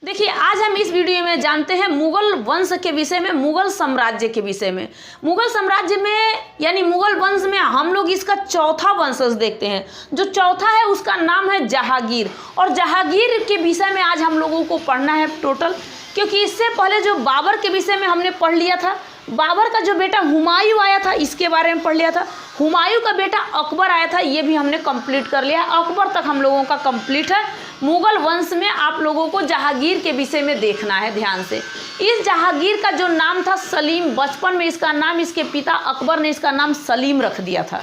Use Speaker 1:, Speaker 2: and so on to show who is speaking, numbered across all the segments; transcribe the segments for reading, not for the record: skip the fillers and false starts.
Speaker 1: देखिए, आज हम इस वीडियो में जानते हैं मुगल वंश के विषय में, मुगल साम्राज्य के विषय में। मुगल साम्राज्य में यानी मुगल वंश में हम लोग इसका चौथा वंशज देखते हैं। जो चौथा है उसका नाम है जहांगीर, और जहांगीर के विषय में आज हम लोगों को पढ़ना है टोटल, क्योंकि इससे पहले जो बाबर के विषय में हमने पढ़ लिया था, बाबर का जो बेटा हुमायूं आया था इसके बारे में पढ़ लिया था, हुमायूं का बेटा अकबर आया था, ये भी हमने कंप्लीट कर लिया है। अकबर तक हम लोगों का कंप्लीट है। मुगल वंश में आप लोगों को जहांगीर के विषय में देखना है ध्यान से। इस जहांगीर का जो नाम था सलीम, बचपन में इसका नाम इसके पिता अकबर ने इसका नाम सलीम रख दिया था।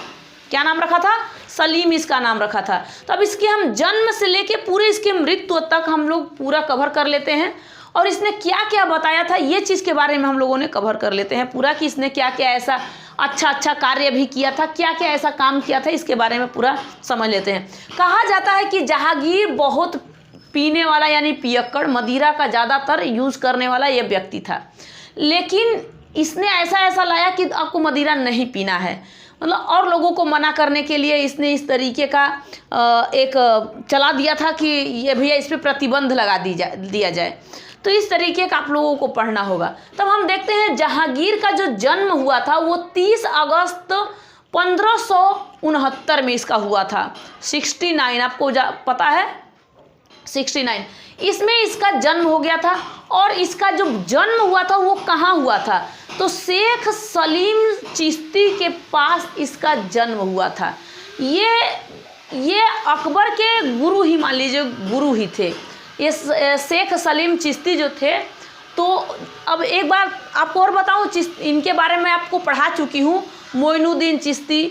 Speaker 1: क्या नाम रखा था? सलीम इसका नाम रखा था। तो अब इसके हम जन्म से लेके पूरे इसके मृत्यु तक हम लोग पूरा कवर कर लेते हैं, और इसने क्या क्या बताया था ये चीज़ के बारे में हम लोगों ने कवर कर लेते हैं पूरा, कि इसने क्या क्या ऐसा अच्छा कार्य भी किया था, क्या क्या ऐसा काम किया था, इसके बारे में पूरा समझ लेते हैं। कहा जाता है कि जहांगीर बहुत पीने वाला यानी पियक्कड़, मदिरा का ज़्यादातर यूज़ करने वाला ये व्यक्ति था, लेकिन इसने ऐसा लाया कि आपको मदिरा नहीं पीना है, मतलब और लोगों को मना करने के लिए इसने इस तरीके का एक चला दिया था कि ये भैया इस पर प्रतिबंध लगा दिया जाए। तो इस तरीके का आप लोगों को पढ़ना होगा। तब हम देखते हैं जहांगीर का जो जन्म हुआ था वो 30 अगस्त 1569 में इसका हुआ था। 69 आपको पता है, 69 इसमें इसका जन्म हो गया था। और इसका जो जन्म हुआ था वो कहाँ हुआ था? तो शेख सलीम चिश्ती के पास इसका जन्म हुआ था। ये अकबर के गुरु ही मान लीजिए, गुरु ही थे ये शेख सलीम चिश्ती जो थे। तो अब एक बार आपको और बताऊं, इनके बारे में आपको पढ़ा चुकी हूँ। मोइनुद्दीन चिश्ती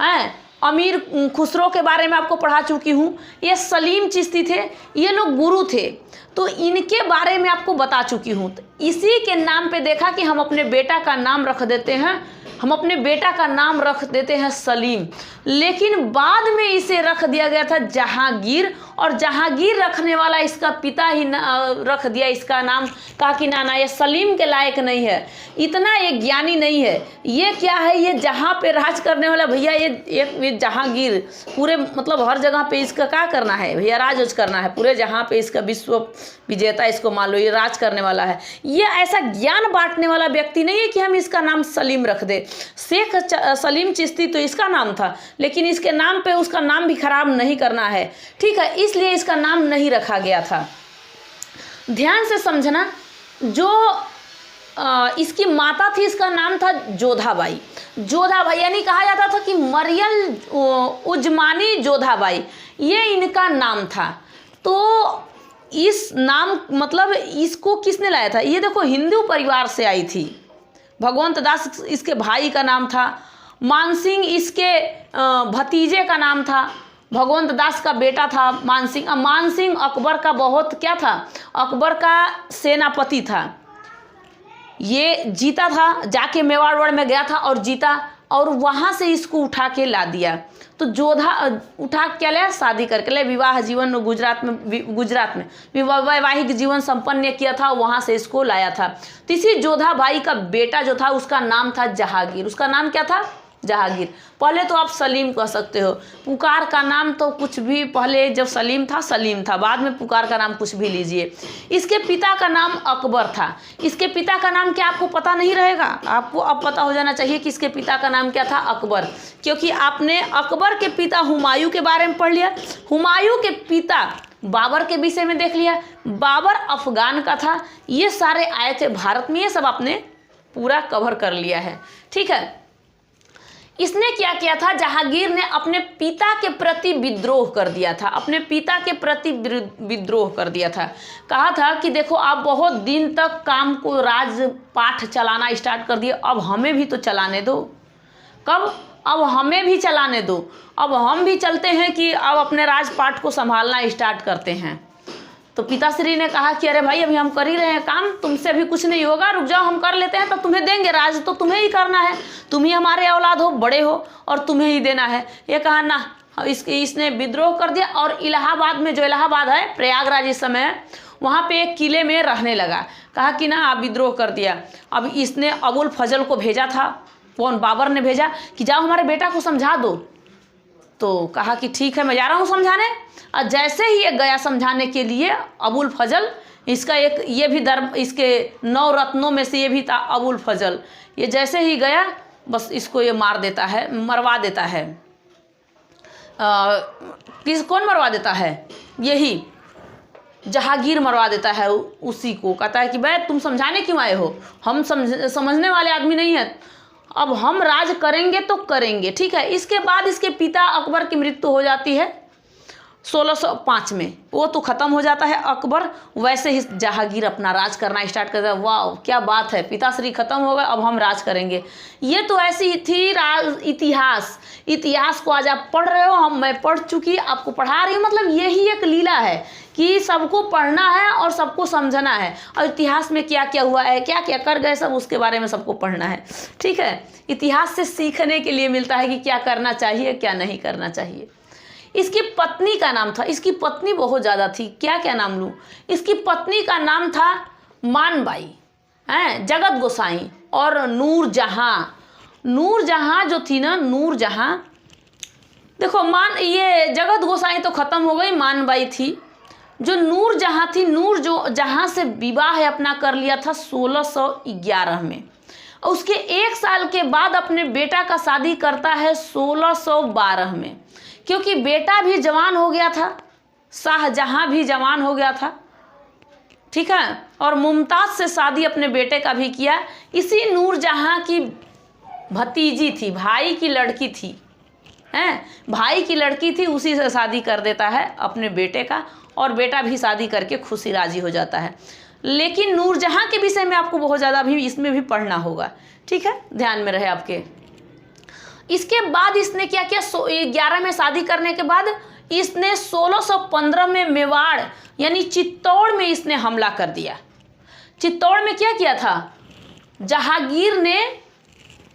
Speaker 1: हैं, अमीर खुसरो के बारे में आपको पढ़ा चुकी हूँ। ये सलीम चिश्ती थे, ये लोग गुरु थे, तो इनके बारे में आपको बता चुकी हूँ। तो इसी के नाम पे देखा कि हम अपने बेटा का नाम रख देते हैं, हम अपने बेटा का नाम रख देते हैं सलीम, लेकिन बाद में इसे रख दिया गया था जहांगीर, और जहांगीर रखने वाला इसका पिता ही रख दिया इसका नाम। कहा कि ना ये सलीम के लायक नहीं है, इतना ये ज्ञानी नहीं है, ये क्या है, ये जहाँ पे राज करने वाला भैया, ये जहांगीर पूरे मतलब हर जगह पे इसका क्या करना है भैया, राज करना है पूरे जहाँ पे, इसका विश्व विजेता इसको मान लो, ये राज करने वाला है। ये ऐसा ज्ञान बांटने वाला व्यक्ति नहीं है कि हम इसका नाम सलीम रख दे। शेख सलीम चिश्ती तो इसका नाम था, लेकिन इसके नाम पे उसका नाम भी खराब नहीं करना है, ठीक है, इसलिए इसका नाम नहीं रखा गया था। ध्यान से समझना, जो इसकी माता थी इसका नाम था जोधाबाई। जोधाबाई यानी कहा जाता था कि मरियम उजमानी जोधाबाई, ये इनका नाम था। तो इस नाम मतलब इसको किसने लाया था? ये देखो हिंदू परिवार से आई थी। भगवंत दास इसके भाई का नाम था, मानसिंह इसके भतीजे का नाम था, भगवंत दास का बेटा था मानसिंह। मानसिंह अकबर का बहुत क्या था, अकबर का सेनापति था। ये जीता था, जाके मेवाड़ में गया था और जीता, और वहाँ से इसको उठा के ला दिया। तो जोधा उठा के लाया, शादी करके लाया, विवाह जीवन गुजरात में वैवाहिक जीवन संपन्न किया था, वहाँ से इसको लाया था। तो इसी जोधाबाई का बेटा जो था उसका नाम था जहांगीर। उसका नाम क्या था? जहांगीर। पहले तो आप सलीम कह सकते हो, पुकार का नाम तो कुछ भी, पहले जब सलीम था, बाद में पुकार का नाम कुछ भी लीजिए। इसके पिता का नाम अकबर था। इसके पिता का नाम क्या आपको पता नहीं रहेगा? आपको अब पता हो जाना चाहिए कि इसके पिता का नाम क्या था, अकबर, क्योंकि आपने अकबर के पिता हुमायूं के बारे में पढ़ लिया, हुमायूं के पिता बाबर के विषय में देख लिया, बाबर अफगान का था, ये सारे आए थे भारत में, ये सब आपने पूरा कवर कर लिया है, ठीक है। इसने क्या किया था, जहांगीर ने अपने पिता के प्रति विद्रोह कर दिया था, अपने पिता के प्रति विद्रोह कर दिया था। कहा था कि देखो आप बहुत दिन तक काम को राजपाठ चलाना स्टार्ट कर दिए, अब हमें भी तो चलाने दो। कब? अब हमें भी चलाने दो, अब हम भी चलते हैं कि अब अपने राजपाठ को संभालना स्टार्ट करते हैं। तो पिताश्री ने कहा कि अरे भाई अभी हम कर ही रहे हैं काम, तुमसे भी कुछ नहीं होगा, रुक जाओ हम कर लेते हैं, तो तुम्हें देंगे राज, तो तुम्हें ही करना है, तुम ही हमारे औलाद हो, बड़े हो, और तुम्हें ही देना है। ये कहा ना, इसने विद्रोह कर दिया, और इलाहाबाद में, जो इलाहाबाद है प्रयागराज इस समय, वहाँ पे एक किले में रहने लगा। कहा कि ना आप विद्रोह कर दिया। अब इसने अबुल फजल को भेजा था, कौन? बाबर ने भेजा कि जाओ हमारे बेटा को समझा दो। तो कहा कि ठीक है मैं जा रहा हूँ समझाने। और जैसे ही ये गया समझाने के लिए, अबुल फजल इसका एक ये भी इसके 9 रत्नों में से ये भी था अबुल फजल। ये जैसे ही गया बस इसको ये मार देता है, मरवा देता है। कौन मरवा देता है? यही जहांगीर मरवा देता है उसी को। कहता है कि भाई तुम समझाने क्यों आए हो, हम समझने वाले आदमी नहीं है, अब हम राज करेंगे तो करेंगे, ठीक है। इसके बाद इसके पिता अकबर की मृत्यु हो जाती है 1605 में, वो तो ख़त्म हो जाता है अकबर। वैसे ही जहांगीर अपना राज करना स्टार्ट करता है। वाह क्या बात है, पिताश्री खत्म हो गए, अब हम राज करेंगे। ये तो ऐसी ही थी इतिहास को आज आप पढ़ रहे हो, मैं पढ़ चुकी, आपको पढ़ा रही हूँ। मतलब यही एक लीला है कि सबको पढ़ना है और सबको समझना है, और इतिहास में क्या क्या हुआ है, क्या क्या कर गए, सब उसके बारे में सबको पढ़ना है, ठीक है। इतिहास से सीखने के लिए मिलता है कि क्या करना चाहिए क्या नहीं करना चाहिए। इसकी पत्नी का नाम था, इसकी पत्नी बहुत ज़्यादा थी, क्या क्या नाम लूँ। इसकी पत्नी का नाम था मानबाई, हैं, जगत गोसाई और नूरजहाँ। नूरजहाँ जो थी ना, नूरजहाँ, देखो ये जगत गोसाई तो ख़त्म हो गई, मानबाई थी। जो नूरजहाँ थी, नूर जो जहाँ से विवाह है अपना कर लिया था 1611 में। उसके 1 साल के बाद अपने बेटा का शादी करता है 1612 में, क्योंकि बेटा भी जवान हो गया था, शाहजहां भी जवान हो गया था, ठीक है। और मुमताज़ से शादी अपने बेटे का भी किया। इसी नूरजहाँ की भतीजी थी, भाई की लड़की थी, हैं, भाई की लड़की थी, उसी से शादी कर देता है अपने बेटे का, और बेटा भी शादी करके खुशी राजी हो जाता है। लेकिन नूरजहाँ के विषय में आपको बहुत ज़्यादा भी इसमें भी पढ़ना होगा, ठीक है, ध्यान में रहे आपके। इसके बाद इसने क्या किया, 11 में शादी करने के बाद इसने 1615 में मेवाड़ यानी चित्तौड़ में इसने हमला कर दिया। चित्तौड़ में क्या किया था, जहांगीर ने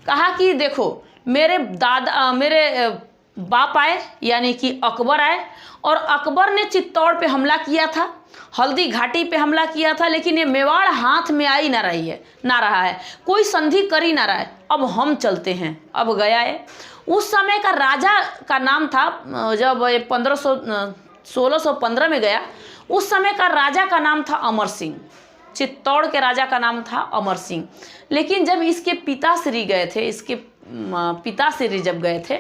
Speaker 1: कहा कि देखो मेरे बाप आए यानी कि अकबर आए, और अकबर ने चित्तौड़ पे हमला किया था, हल्दी घाटी पे हमला किया था, लेकिन ये मेवाड़ हाथ में आई ना रहा है, कोई संधि कर ही ना रहा है, अब हम चलते हैं। अब गया है, उस समय का राजा का नाम था, जब 1615 में गया, उस समय का राजा का नाम था अमर सिंह, चित्तौड़ के राजा का नाम था अमर सिंह। लेकिन जब इसके पिताश्री गए थे, इसके पिताश्री जब गए थे,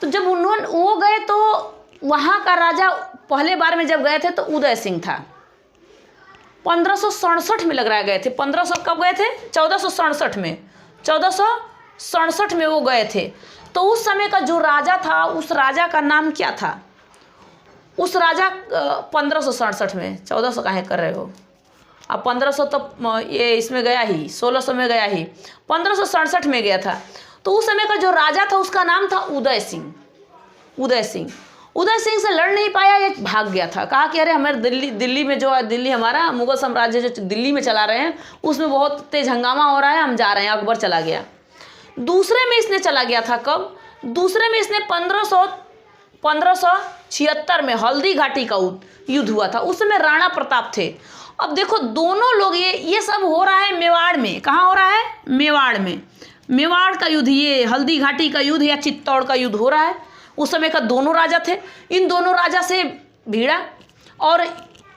Speaker 1: तो जब वो गए तो वहाँ का राजा पहले बार में जब गए थे तो उदय सिंह था। 1567 में लग रहा है गए थे, 1500 कब गए थे, 1467 में, 1467 में वो गए थे। तो उस समय का जो राजा था, उस राजा का नाम क्या था, उस राजा 1567 में, 1400 काहे कर रहे हो अब, 1500 तो ये इसमें गया ही, 1600 में गया ही, 1567 में गया था। तो उस समय का जो राजा था उसका नाम था उदय सिंह। उदय सिंह से लड़ नहीं पाया, ये भाग गया था, कहा कि अरे हमारे दिल्ली में जो है, दिल्ली हमारा मुगल साम्राज्य जो दिल्ली में चला रहे हैं उसमें बहुत तेज हंगामा हो रहा है, हम जा रहे हैं। अकबर चला गया। दूसरे में इसने चला गया था, कब, दूसरे में इसने 1576 में हल्दी घाटी का युद्ध हुआ था, उस समय राणा प्रताप थे। अब देखो दोनों लोग, ये सब हो रहा है मेवाड़ में, कहाँ हो रहा है, मेवाड़ में, मेवाड़ का युद्ध, ये हल्दी घाटी का युद्ध या चित्तौड़ का युद्ध हो रहा है। उस समय का दोनों राजा थे, इन दोनों राजा से भिड़ा और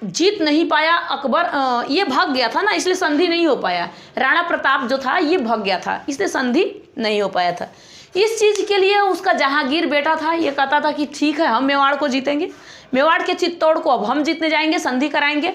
Speaker 1: जीत नहीं पाया अकबर। ये भाग गया था ना, इसलिए संधि नहीं हो पाया। राणा प्रताप जो था ये भाग गया था, इसलिए संधि नहीं हो पाया था। इस चीज़ के लिए उसका जहांगीर बेटा था, ये कहता था कि ठीक है हम मेवाड़ को जीतेंगे, मेवाड़ के चित्तौड़ को अब हम जीतने जाएंगे, संधि कराएंगे।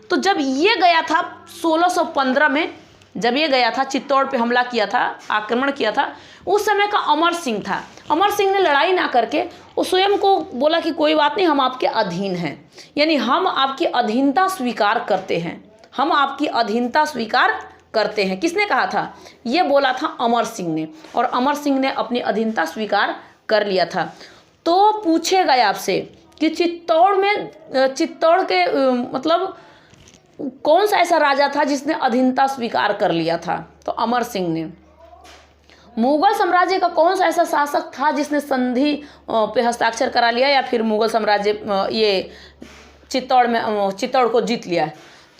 Speaker 1: तो जब ये गया था 1615 में, जब ये गया था चित्तौड़ पे हमला किया था, आक्रमण किया था, उस समय का अमर सिंह था। अमर सिंह ने लड़ाई ना करके वो स्वयं को बोला कि कोई बात नहीं, हम आपके अधीन हैं, यानी हम आपकी अधीनता स्वीकार करते हैं, हम आपकी अधीनता स्वीकार करते हैं। किसने कहा था, ये बोला था अमर सिंह ने, और अमर सिंह ने अपनी अधीनता स्वीकार कर लिया था। तो पूछेगा आपसे कि चित्तौड़ के मतलब कौन सा ऐसा राजा था जिसने अधीनता स्वीकार कर लिया था, तो अमर सिंह ने। मुगल साम्राज्य का कौन सा ऐसा शासक था जिसने संधि पे हस्ताक्षर करा लिया, या फिर मुगल साम्राज्य ये चित्तौड़ को जीत लिया,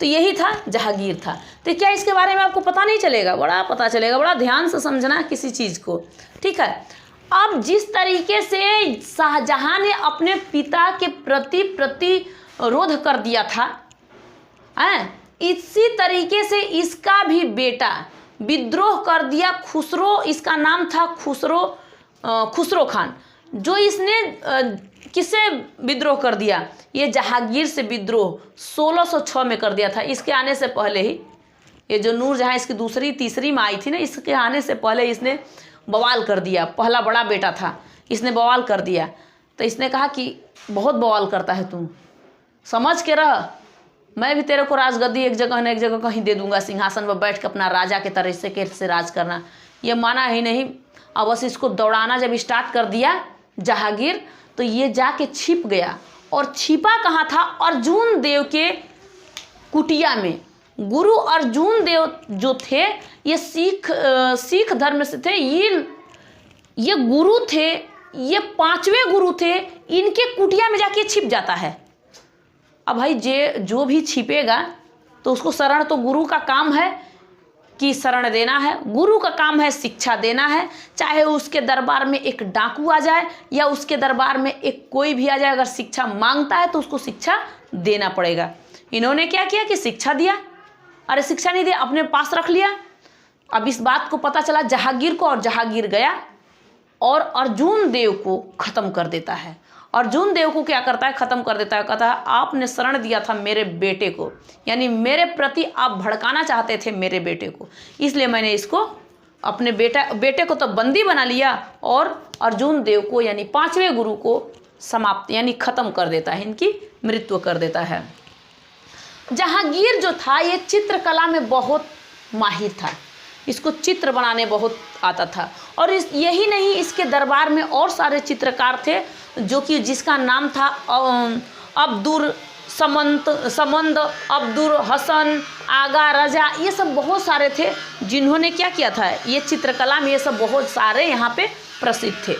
Speaker 1: तो यही था, जहांगीर था। तो क्या इसके बारे में आपको पता नहीं चलेगा, बड़ा पता चलेगा, बड़ा ध्यान से समझना किसी चीज़ को, ठीक है। अब जिस तरीके से शाहजहां ने अपने पिता के प्रति प्रतिरोध कर दिया था, हैं। इसी तरीके से इसका भी बेटा विद्रोह कर दिया। खुसरो, इसका नाम था खुसरो खान, जो इसने किससे विद्रोह कर दिया? ये जहांगीर से विद्रोह 1606 में कर दिया था। इसके आने से पहले ही ये जो नूरजहां इसकी दूसरी तीसरी में आई थी ना, इसके आने से पहले इसने बवाल कर दिया। पहला बड़ा बेटा था, इसने बवाल कर दिया। तो इसने कहा कि बहुत बवाल करता है तू, समझ के रह, मैं भी तेरे को राजगद्दी एक जगह न एक जगह कहीं दे दूंगा, सिंहासन पर बैठ के अपना राजा के तरह से राज करना। ये माना ही नहीं। अब बस इसको दौड़ाना जब स्टार्ट कर दिया जहांगीर, तो ये जाके छिप गया। और छिपा कहाँ था? अर्जुन देव के कुटिया में। गुरु अर्जुन देव जो थे ये सिख धर्म से थे। ये गुरु थे, ये 5वें गुरु थे। इनके कुटिया में जाके छिप जाता है। अब भाई जो भी छिपेगा तो उसको शरण, तो गुरु का काम है कि शरण देना है, गुरु का काम है शिक्षा देना है। चाहे उसके दरबार में एक डाकू आ जाए या उसके दरबार में एक कोई भी आ जाए, अगर शिक्षा मांगता है तो उसको शिक्षा देना पड़ेगा। इन्होंने क्या किया कि शिक्षा दिया। अरे शिक्षा नहीं दिया, अपने पास रख लिया। अब इस बात को पता चला जहांगीर को, और जहांगीर गया और अर्जुन देव को ख़त्म कर देता है। अर्जुन देव को क्या करता है? ख़त्म कर देता है। कहता है आपने शरण दिया था मेरे बेटे को, यानी मेरे प्रति आप भड़काना चाहते थे मेरे बेटे को, इसलिए मैंने इसको अपने बेटे को तो बंदी बना लिया, और अर्जुन देव को यानी 5वें गुरु को समाप्त यानी ख़त्म कर देता है, इनकी मृत्यु कर देता है। जहांगीर जो था ये चित्रकला में बहुत माहिर था, इसको चित्र बनाने बहुत आता था। और यही नहीं, इसके दरबार में और सारे चित्रकार थे, जो कि जिसका नाम था अब्दुल समंद, अब्दुल हसन, आगा रजा, ये सब बहुत सारे थे जिन्होंने क्या किया था, ये चित्रकला में ये सब बहुत सारे यहाँ पे प्रसिद्ध थे।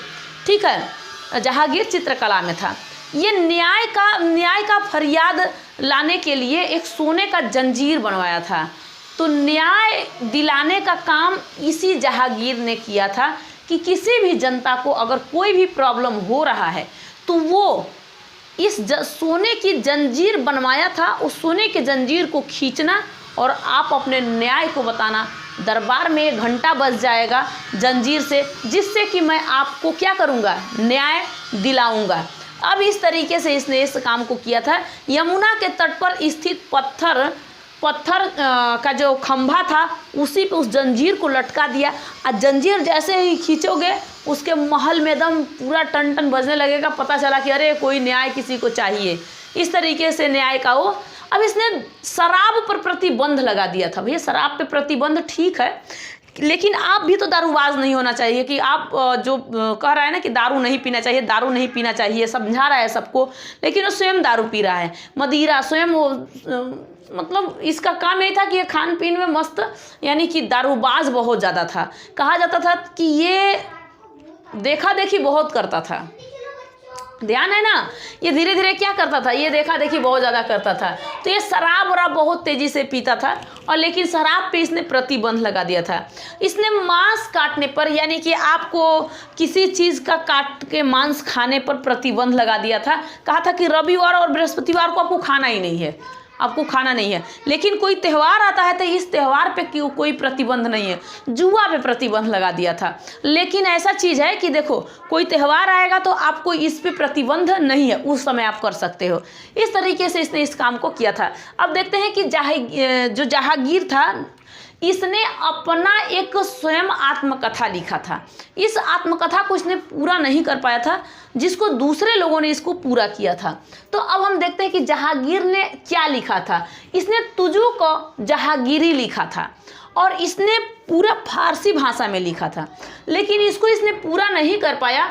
Speaker 1: ठीक है, जहांगीर चित्रकला में था। ये न्याय का फरियाद लाने के लिए एक सोने का जंजीर बनवाया था। तो न्याय दिलाने का काम इसी जहांगीर ने किया था कि किसी भी जनता को अगर कोई भी प्रॉब्लम हो रहा है तो वो इस सोने की जंजीर बनवाया था। उस सोने के जंजीर को खींचना और आप अपने न्याय को बताना। दरबार में 1 घंटा बज जाएगा जंजीर से, जिससे कि मैं आपको क्या करूँगा, न्याय दिलाऊंगा। अब इस तरीके से इसने इस काम को किया था। यमुना के तट पर स्थित पत्थर का जो खंभा था उसी पे उस जंजीर को लटका दिया। और जंजीर जैसे ही खींचोगे उसके महल में एकदम पूरा टन टन बजने लगेगा। पता चला कि अरे कोई न्याय किसी को चाहिए। इस तरीके से न्याय का वो। अब इसने शराब पर प्रतिबंध लगा दिया था। भैया शराब पे प्रतिबंध ठीक है, लेकिन आप भी तो दारूबाज नहीं होना चाहिए कि आप जो कह रहा है ना कि दारू नहीं पीना चाहिए, दारू नहीं पीना चाहिए, समझा रहा है सबको, लेकिन वो स्वयं दारू पी रहा है, मदिरा स्वयं वो मतलब इसका काम यही था कि ये खान पीन में मस्त, यानी कि दारूबाज बहुत ज़्यादा था। कहा जाता था कि ये देखा देखी बहुत करता था। ध्यान है ना, ये धीरे धीरे क्या करता था, ये देखा देखी बहुत ज़्यादा करता था। तो ये शराब वराब बहुत तेज़ी से पीता था, और लेकिन शराब पे इसने प्रतिबंध लगा दिया था। इसने मांस काटने पर, यानी कि आपको किसी चीज़ का काट के मांस खाने पर प्रतिबंध लगा दिया था। कहा था कि रविवार और बृहस्पतिवार को आपको खाना ही नहीं है, आपको खाना नहीं है। लेकिन कोई त्यौहार आता है तो इस त्यौहार पे क्यों कोई प्रतिबंध नहीं है। जुआ पे प्रतिबंध लगा दिया था। लेकिन ऐसा चीज़ है कि देखो कोई त्यौहार आएगा तो आपको इस पे प्रतिबंध नहीं है, उस समय आप कर सकते हो। इस तरीके से इसने इस काम को किया था। अब देखते हैं कि जो जहांगीर था इसने अपना एक स्वयं आत्मकथा लिखा था। इस आत्मकथा को इसने पूरा नहीं कर पाया था, जिसको दूसरे लोगों ने इसको पूरा किया था। तो अब हम देखते हैं कि जहांगीर ने क्या लिखा था। इसने तुजू को जहांगीरी लिखा था, और इसने पूरा फारसी भाषा में लिखा था, लेकिन इसको इसने पूरा नहीं कर पाया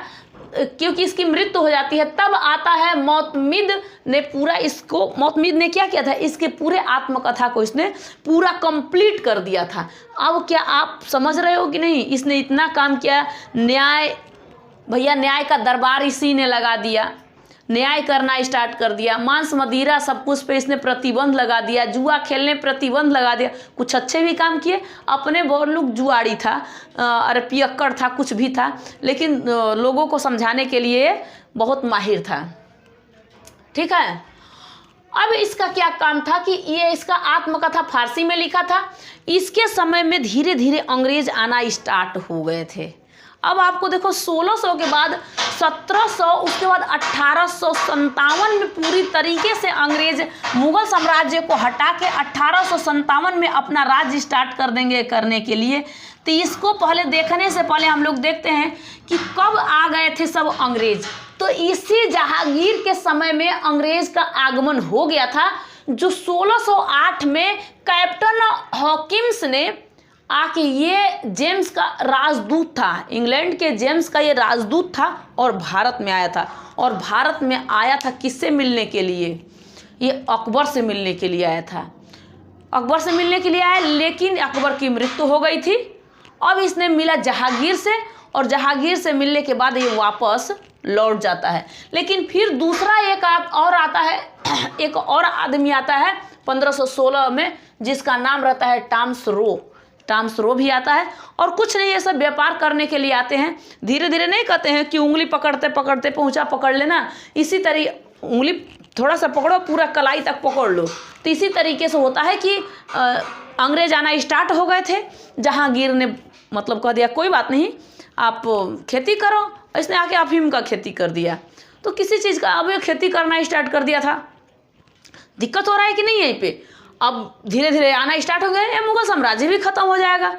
Speaker 1: क्योंकि इसकी मृत्यु हो जाती है। तब आता है मोतमिद ने पूरा इसको, मोतमिद ने क्या किया था, इसके पूरे आत्मकथा को इसने पूरा कंप्लीट कर दिया था। अब क्या आप समझ रहे हो कि नहीं, इसने इतना काम किया। न्याय, भैया न्याय का दरबार इसी ने लगा दिया, न्याय करना स्टार्ट कर दिया। मांस मदिरा सब कुछ पे इसने प्रतिबंध लगा दिया, जुआ खेलने प्रतिबंध लगा दिया। कुछ अच्छे भी काम किए, अपने बहुत लोग जुआड़ी था, अरे पियक्कड़ था, कुछ भी था, लेकिन लोगों को समझाने के लिए बहुत माहिर था। ठीक है, अब इसका क्या काम था कि ये इसका आत्मकथा फारसी में लिखा था। इसके समय में धीरे धीरे अंग्रेज आना स्टार्ट हो गए थे। अब आपको देखो 1600 के बाद 1700, उसके बाद 1857 में पूरी तरीके से अंग्रेज मुगल साम्राज्य को हटा के 1857 में अपना राज्य स्टार्ट कर देंगे करने के लिए। तो इसको पहले देखने से पहले हम लोग देखते हैं कि कब आ गए थे सब अंग्रेज। तो इसी जहांगीर के समय में अंग्रेज का आगमन हो गया था, जो 1608 में कैप्टन हॉकिंस ने आके, ये जेम्स का राजदूत था, इंग्लैंड के जेम्स का ये राजदूत था और भारत में आया था। और भारत में आया था किससे मिलने के लिए? ये अकबर से मिलने के लिए आया था। अकबर से मिलने के लिए आया, लेकिन अकबर की मृत्यु हो गई थी। अब इसने मिला जहांगीर से, और जहांगीर से मिलने के बाद ये वापस लौट जाता है। लेकिन फिर दूसरा एक और आता है, एक और आदमी आता है 1516 में, जिसका नाम रहता है टॉमस रो भी आता है। और कुछ नहीं, ये सब व्यापार करने के लिए आते हैं। धीरे धीरे नहीं कहते हैं कि उंगली पकड़ते पकड़ते पहुंचा पकड़ लेना, इसी तरह उंगली थोड़ा सा पकड़ो, पूरा कलाई तक पकड़ लो। तो इसी तरीके से होता है कि अंग्रेज आना स्टार्ट हो गए थे। जहांगीर ने मतलब कह दिया कोई बात नहीं, आप खेती करो। इसने आके अफीम का खेती कर दिया। तो किसी चीज़ का अब ये खेती करना स्टार्ट कर दिया था। दिक्कत हो रहा है कि नहीं यहीं पे? अब धीरे धीरे आना स्टार्ट हो गया, मुगल साम्राज्य भी खत्म हो जाएगा।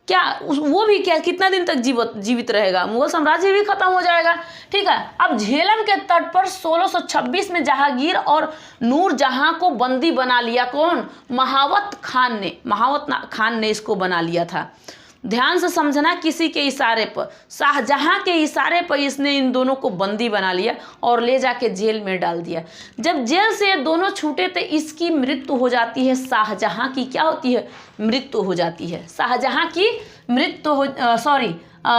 Speaker 1: क्या वो भी क्या कितना दिन तक जीवित रहेगा? मुगल साम्राज्य भी खत्म हो जाएगा। ठीक है। अब झेलम के तट पर 1626 में जहांगीर और नूरजहां को बंदी बना लिया। कौन? महावत खान ने इसको बना लिया था। ध्यान से समझना, किसी के इशारे पर, शाहजहां के इशारे पर इसने इन दोनों को बंदी बना लिया और ले जाके जेल में डाल दिया। जब जेल से ये दोनों छूटे तो इसकी मृत्यु हो जाती है। शाहजहां की क्या होती है? मृत्यु हो जाती है। शाहजहां की मृत्यु हो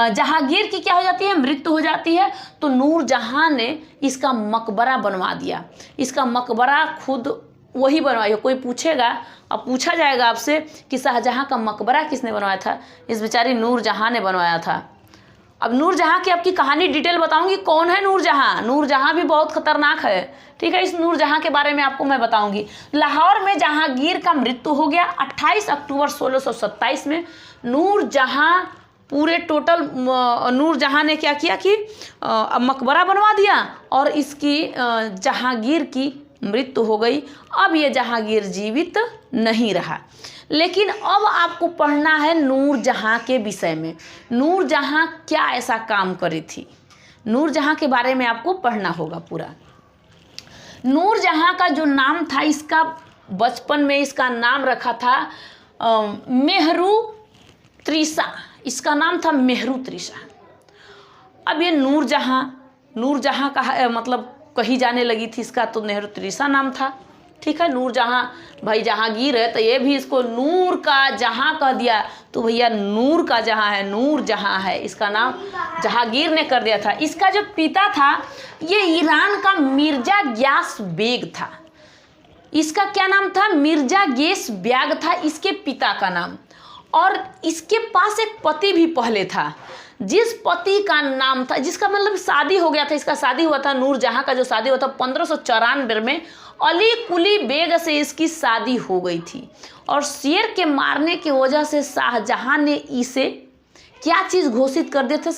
Speaker 1: जहांगीर की क्या हो जाती है? मृत्यु हो जाती है। तो नूरजहां ने इसका मकबरा बनवा दिया। इसका मकबरा खुद वही बनवाई। कोई पूछेगा, अब पूछा जाएगा आपसे कि शाहजहां का मकबरा किसने बनवाया था? इस बेचारी नूरजहां ने बनवाया था। अब नूरजहां की आपकी कहानी डिटेल बताऊंगी। कौन है नूरजहां? नूरजहां भी बहुत खतरनाक है। ठीक है, इस नूरजहां के बारे में आपको मैं बताऊंगी। लाहौर में जहांगीर का मृत्यु हो गया 28 अक्टूबर 1627 में। नूरजहां पूरे टोटल नूरजहां ने क्या किया कि मकबरा बनवा दिया और इसकी जहांगीर की मृत्यु हो गई। अब ये जहांगीर जीवित नहीं रहा। लेकिन अब आपको पढ़ना है नूरजहां के विषय में। नूरजहां क्या ऐसा काम करी थी, नूरजहां के बारे में आपको पढ़ना होगा पूरा। नूरजहां का जो नाम था, इसका बचपन में इसका नाम रखा था मेहरू त्रिशा। इसका नाम था मेहरू त्रिशा। अब ये नूरजहां का मतलब कही जाने लगी थी, इसका तो मेहरू त्रिशा नाम था। ठीक है, नूरजहां भाई जहांगीर है तो ये भी इसको नूर का जहां कह दिया, तो भैया नूर का जहां है, नूरजहां है। इसका नाम जहांगीर ने कर दिया था। इसका जो पिता था ये ईरान का मिर्जा ग्यास बेग था। इसका क्या नाम था? मिर्जा गेस बेग था इसके पिता का नाम। और इसके पास एक पति भी पहले था, जिस पति का नाम था, जिसका मतलब शादी हो गया था। इसका शादी हुआ था, नूरजहां का जो शादी हुआ था 1594 में अली कुली बेग से इसकी शादी हो गई थी। और शेर के मारने की वजह से शाहजहां ने इसे क्या चीज़ घोषित कर दिया था?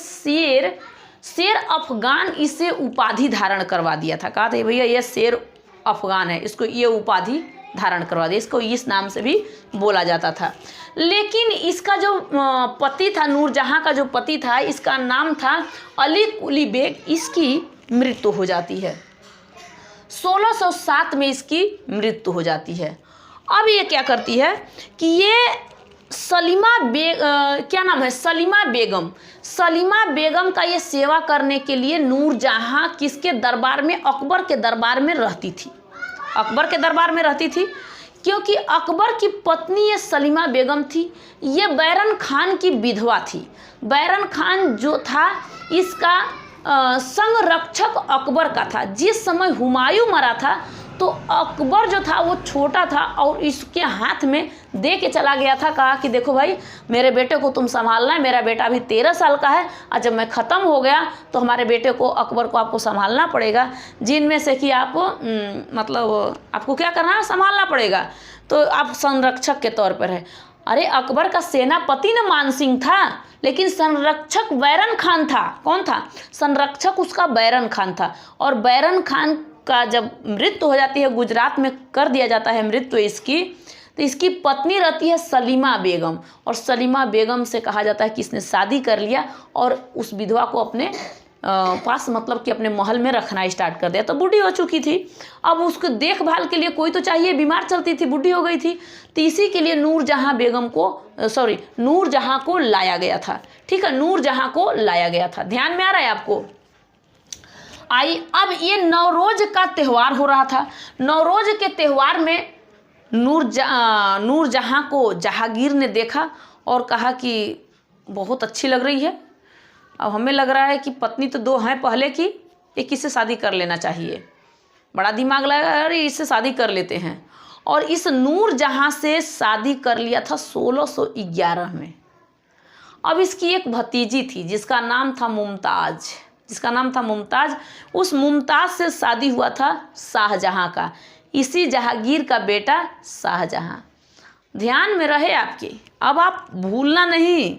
Speaker 1: शेर अफगान इसे उपाधि धारण करवा दिया था। कहा था भैया ये शेर अफगान है, इसको ये उपाधि धारण करवा दिया, इसको इस नाम से भी बोला जाता था। लेकिन इसका जो पति था, नूरजहां का जो पति था, इसका नाम था अली कुली बेग। इसकी मृत्यु हो जाती है 1607 में, इसकी मृत्यु हो जाती है। अब ये क्या करती है कि ये सलीमा बेगम का ये सेवा करने के लिए नूरजहां किसके दरबार में? अकबर के दरबार में रहती थी। अकबर के दरबार में रहती थी क्योंकि अकबर की पत्नी ये सलीमा बेगम थी। ये बैरन खान की विधवा थी। बैरन खान जो था इसका संरक्षक अकबर का था। जिस समय हुमायूं मरा था तो अकबर जो था वो छोटा था और इसके हाथ में दे के चला गया था, कहा कि देखो भाई मेरे बेटे को तुम संभालना है, मेरा बेटा अभी 13 साल का है और जब मैं ख़त्म हो गया तो हमारे बेटे को अकबर को आपको संभालना पड़ेगा, जिनमें से कि आप मतलब आपको क्या करना है, संभालना पड़ेगा, तो आप संरक्षक के तौर पर है। अरे अकबर का सेनापति न मान सिंह था, लेकिन संरक्षक बैरन खान था। कौन था? संरक्षक उसका बैरन खान था। और बैरन खान का जब मृत्यु हो जाती है, गुजरात में कर दिया जाता है मृत्यु इसकी, तो इसकी पत्नी रहती है सलीमा बेगम, और सलीमा बेगम से कहा जाता है कि इसने शादी कर लिया और उस विधवा को अपने पास मतलब कि अपने महल में रखना स्टार्ट कर दिया। तो बूढ़ी हो चुकी थी, अब उसको देखभाल के लिए कोई तो चाहिए, बीमार चलती थी, बूढ़ी हो गई थी, तो इसी के लिए नूरजहां को लाया गया था। ठीक है, नूरजहां को लाया गया था। ध्यान में आ रहा है आपको? अब ये नवरोज का त्यौहार हो रहा था। नवरोज के त्यौहार में नूरजहां को जहांगीर ने देखा और कहा कि बहुत अच्छी लग रही है, अब हमें लग रहा है कि पत्नी तो 2 हैं पहले की, एक इससे शादी कर लेना चाहिए। बड़ा दिमाग लगा, अरे इससे शादी कर लेते हैं। और इस नूरजहां से शादी कर लिया था 1611 में। अब इसकी एक भतीजी थी जिसका नाम था मुमताज़। उस मुमताज़ से शादी हुआ था शाहजहां का, इसी जहांगीर का बेटा शाहजहां। ध्यान में रहे आपके, अब आप भूलना नहीं।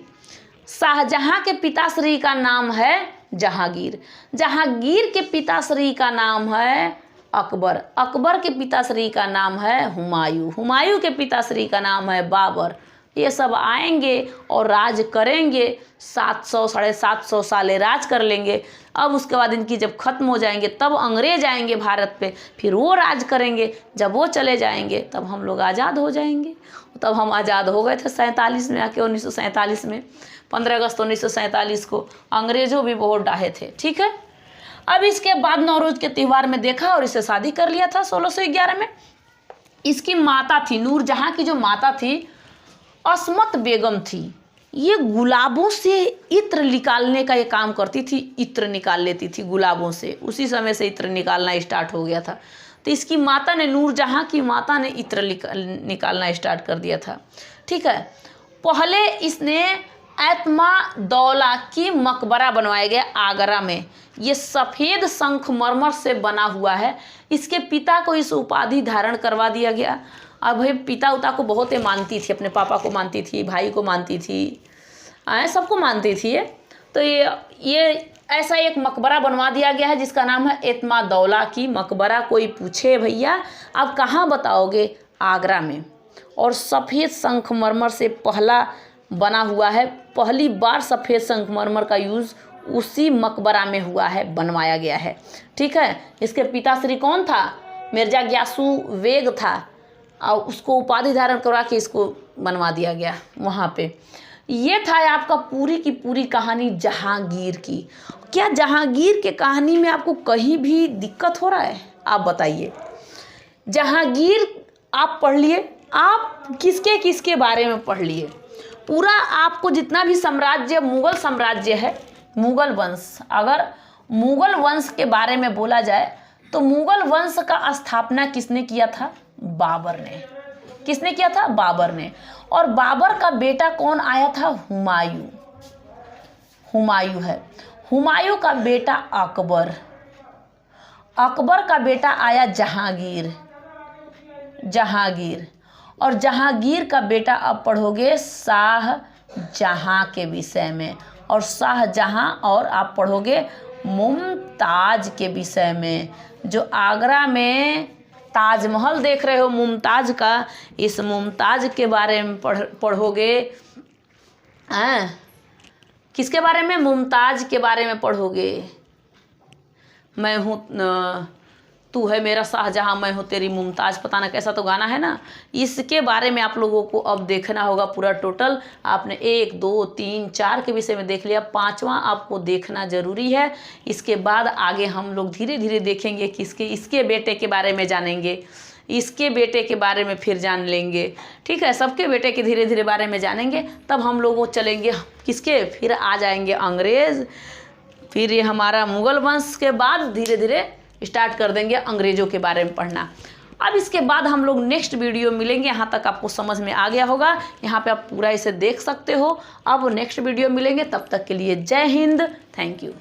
Speaker 1: शाहजहां के पिताश्री का नाम है जहांगीर, जहांगीर के पिताश्री का नाम है अकबर, अकबर के पिताश्री का नाम है हुमायूं, हुमायूं के पिताश्री का नाम है बाबर। ये सब आएंगे और राज करेंगे, 700-750 साल राज कर लेंगे। अब उसके बाद इनकी जब ख़त्म हो जाएंगे तब अंग्रेज आएंगे भारत पे, फिर वो राज करेंगे। जब वो चले जाएंगे तब हम लोग आज़ाद हो जाएंगे। तब हम आज़ाद हो गए थे 47 में आके, 1947 में, 15 अगस्त 1947 को। अंग्रेज़ों भी बहुत डाहे थे। ठीक है, अब इसके बाद नवरोज के त्यौहार में देखा और इसे शादी कर लिया था 1611 में। इसकी माता थी, नूरजहां की जो माता थी अस्मत बेगम थी। ये गुलाबों से इत्र निकालने का ये काम करती थी, इत्र निकाल लेती थी गुलाबों से। उसी समय से इत्र निकालना स्टार्ट हो गया था। तो इसकी माता ने, नूरजहां की माता ने इत्र निकालना स्टार्ट कर दिया था। ठीक है, पहले इसने एतमादौला की मकबरा बनवाया गया आगरा में। ये सफ़ेद संखमरमर से बना हुआ है। इसके पिता को इस उपाधि धारण करवा दिया गया। अब भाई पिता उता को बहुत ही मानती थी, अपने पापा को मानती थी, भाई को मानती थी, सबको मानती थी। तो ये ऐसा एक मकबरा बनवा दिया गया है जिसका नाम है एतमादौला की मकबरा। कोई पूछे भैया आप कहाँ बताओगे? आगरा में। और सफ़ेद संखमरमर से पहला बना हुआ है, पहली बार सफ़ेद संखमरमर का यूज़ उसी मकबरा में हुआ है, बनवाया गया है। ठीक है, इसके पिताश्री कौन था? मिर्जा ग्यासू बेग था, और उसको उपाधि धारण करवा के इसको बनवा दिया गया वहाँ पे। ये था आपका पूरी की पूरी कहानी जहांगीर की। क्या जहांगीर के कहानी में आपको कहीं भी दिक्कत हो रहा है? आप बताइए। जहांगीर आप पढ़ लिए, आप किसके किसके बारे में पढ़ लिए? पूरा आपको जितना भी साम्राज्य, मुगल साम्राज्य है, मुगल वंश, अगर मुगल वंश के बारे में बोला जाए तो मुगल वंश का स्थापना किसने किया था? बाबर ने। किसने किया था? बाबर ने। और बाबर का बेटा कौन आया था? हुमायूं। हुमायूं है। हुमायूं का बेटा अकबर। अकबर का बेटा आया जहांगीर। जहांगीर। और जहांगीर का बेटा अब पढ़ोगे शाहजहां के विषय में, और शाहजहां और आप पढ़ोगे मुमताज के विषय में। जो आगरा में ताजमहल देख रहे हो मुमताज का, इस मुमताज के बारे में पढ़ोगे। किसके बारे में? मुमताज के बारे में पढ़ोगे। मैं हूँ तू है मेरा शाहजहां, मैं हूँ तेरी मुमताज, पता ना कैसा तो गाना है ना। इसके बारे में आप लोगों को अब देखना होगा पूरा टोटल। आपने 1, 2, 3, 4 के विषय में देख लिया, 5वां आपको देखना ज़रूरी है। इसके बाद आगे हम लोग धीरे धीरे देखेंगे कि इसके बेटे के बारे में जानेंगे, इसके बेटे के बारे में फिर जान लेंगे। ठीक है, सबके बेटे के धीरे धीरे बारे में जानेंगे, तब हम लोग चलेंगे किसके, फिर आ जाएंगे अंग्रेज़, फिर ये हमारा मुगल वंश के बाद धीरे धीरे स्टार्ट कर देंगे अंग्रेज़ों के बारे में पढ़ना। अब इसके बाद हम लोग नेक्स्ट वीडियो मिलेंगे। यहाँ तक आपको समझ में आ गया होगा, यहाँ पे आप पूरा इसे देख सकते हो। अब नेक्स्ट वीडियो मिलेंगे, तब तक के लिए जय हिंद, थैंक यू।